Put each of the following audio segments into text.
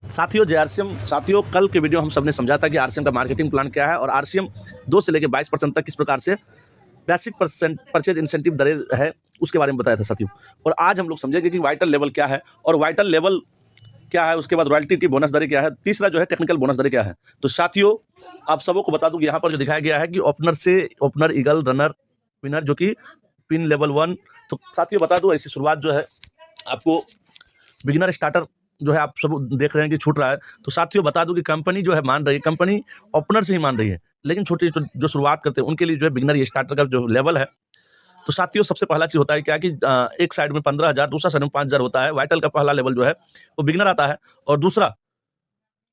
साथियों जय आरसीएम। साथियों कल के वीडियो हम सबने समझा था कि आरसीएम का मार्केटिंग प्लान क्या है और आरसीएम 2 से लेकर 22% तक किस प्रकार से बेसिक परचेज इंसेंटिव दरें है उसके बारे में बताया था साथियों। और आज हम लोग समझेंगे कि वाइटल लेवल क्या है और वाइटल लेवल क्या है, उसके बाद रॉयल्टी की बोनस दरें क्या है, तीसरा जो है टेक्निकल बोनस दरें क्या है। तो साथियों आप सबों को बता दूं कि यहाँ पर जो दिखाया गया है कि ओपनर, ईगल, रनर, विनर जो कि पिन लेवल 1। तो साथियों बता दूं ऐसी शुरुआत जो है आपको बिगिनर स्टार्टर जो है आप सब देख रहे हैं कि छूट रहा है। तो साथियों बता दूं कि कंपनी जो है मान रही है, कंपनी ओपनर से ही मान रही है, लेकिन छोटी जो शुरुआत करते हैं उनके लिए जो है बिगिनर स्टार्टर का जो लेवल है। तो साथियों सबसे पहला चीज होता है क्या कि एक साइड में 15,000, दूसरा साइड में 5,000 होता है। वाइटल का पहला लेवल जो है वो बिगिनर आता है और दूसरा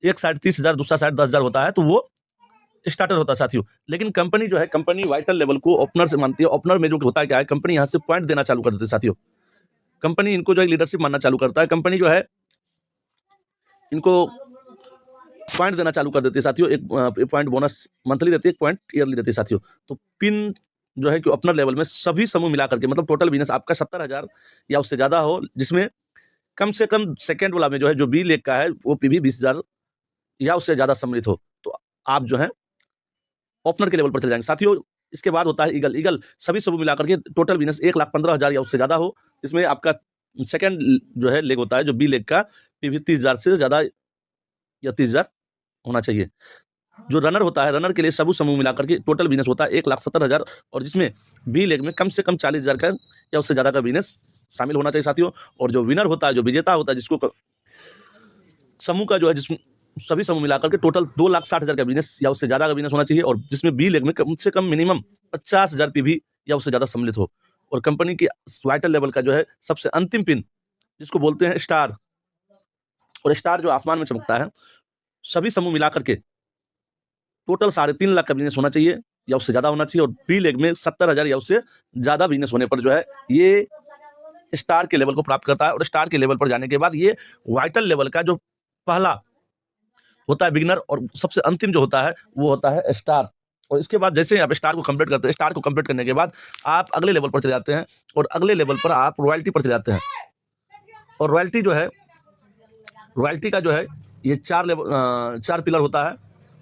एक साइड 30,000, दूसरा साइड 10,000 होता है, तो वो स्टार्टर होता है साथियों। लेकिन कंपनी जो है, कंपनी वाइटल लेवल को ओपनर से मानती है। ओपनर में जो होता है क्या है, कंपनी यहाँ से पॉइंट देना चालू कर देती है साथियों। कंपनी इनको जो है लीडरशिप मानना चालू करता है। कंपनी जो है इनको पॉइंट देना चालू कर देती है साथियों। एक पॉइंट बोनस मंथली देती है, एक पॉइंट ईयरली देती है साथियों। तो पिन जो है कि अपना लेवल में सभी समूह मिला करके, मतलब टोटल बिजनेस आपका 70,000 या उससे ज्यादा हो, जिसमें कम से कम सेकेंड वाला में जो है जो बी लेग का है वो पीवी 20,000 या उससे ज्यादा सम्मिलित हो, तो आप जो है ओपनर के लेवल पर चले जाएंगे साथियों। इसके बाद होता है ईगल। ईगल सभी समूह मिलाकर के टोटल बिजनेस 1,15,000 या उससे ज्यादा हो, जिसमें आपका सेकेंड जो है लेग होता है जो बी लेग का पीवी 30,000 से ज्यादा या 30,000 होना चाहिए। जो रनर होता है, रनर के लिए सभी समूह मिलाकर के टोटल बिजनेस होता है 1,70,000 और जिसमें बी लेग में कम से कम 40,000 का या उससे ज्यादा का बिजनेस शामिल होना चाहिए साथियों। और जो विनर होता है, जो विजेता होता है, जिसको समूह का जो है जिसमें सभी समूह मिलाकर के टोटल 2,60,000 का बिजनेस या उससे ज्यादा का बिजनेस होना चाहिए और जिसमें बी लेग में कम से कम मिनिमम 50,000 पीवी या उससे ज्यादा सम्मिलित हो। और कंपनी की वाइटल लेवल का जो है सबसे अंतिम पिन जिसको बोलते हैं स्टार, और स्टार जो आसमान में चमकता है, सभी समूह मिलाकर के टोटल 3.5 लाख का बिजनेस होना चाहिए या उससे ज्यादा होना चाहिए। और बी लेग में 70,000 या उससे ज्यादा बिजनेस होने पर जो है ये स्टार के लेवल को प्राप्त करता है। और स्टार के लेवल पर जाने के बाद ये वाइटल लेवल का जो पहला होता है बिगिनर और सबसे अंतिम जो होता है वो होता है स्टार। और इसके बाद जैसे आप स्टार को कंप्लीट करते हैं, स्टार को कंप्लीट करने के बाद आप अगले लेवल पर चले जाते हैं और अगले लेवल पर आप रॉयल्टी पर चले जाते हैं। और रॉयल्टी जो है, रॉयल्टी का जो है ये 4 पिलर होता है,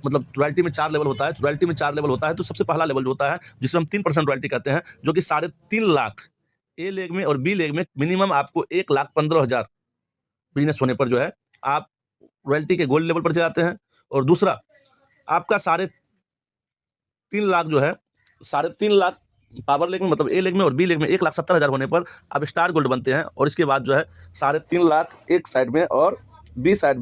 मतलब रॉयल्टी में 4 लेवल होता है। रॉयल्टी में 4 लेवल होता है, तो सबसे पहला लेवल जो होता है जिसे हम 3% रॉयल्टी कहते हैं, जो कि 3.5 लाख ए लेग में और बी लेग में मिनिमम आपको 1,15,000 बिजनेस होने पर जो है आप रॉयल्टी के गोल्ड लेवल पर जाते हैं। और दूसरा आपका 3.5 लाख जो है, 3.5 लाख पावर लेग में, मतलब ए लेग में और बी लेग में 1,70,000 होने पर आप स्टार गोल्ड बनते हैं। और इसके बाद जो है 3.5 लाख एक साइड में और बी साइड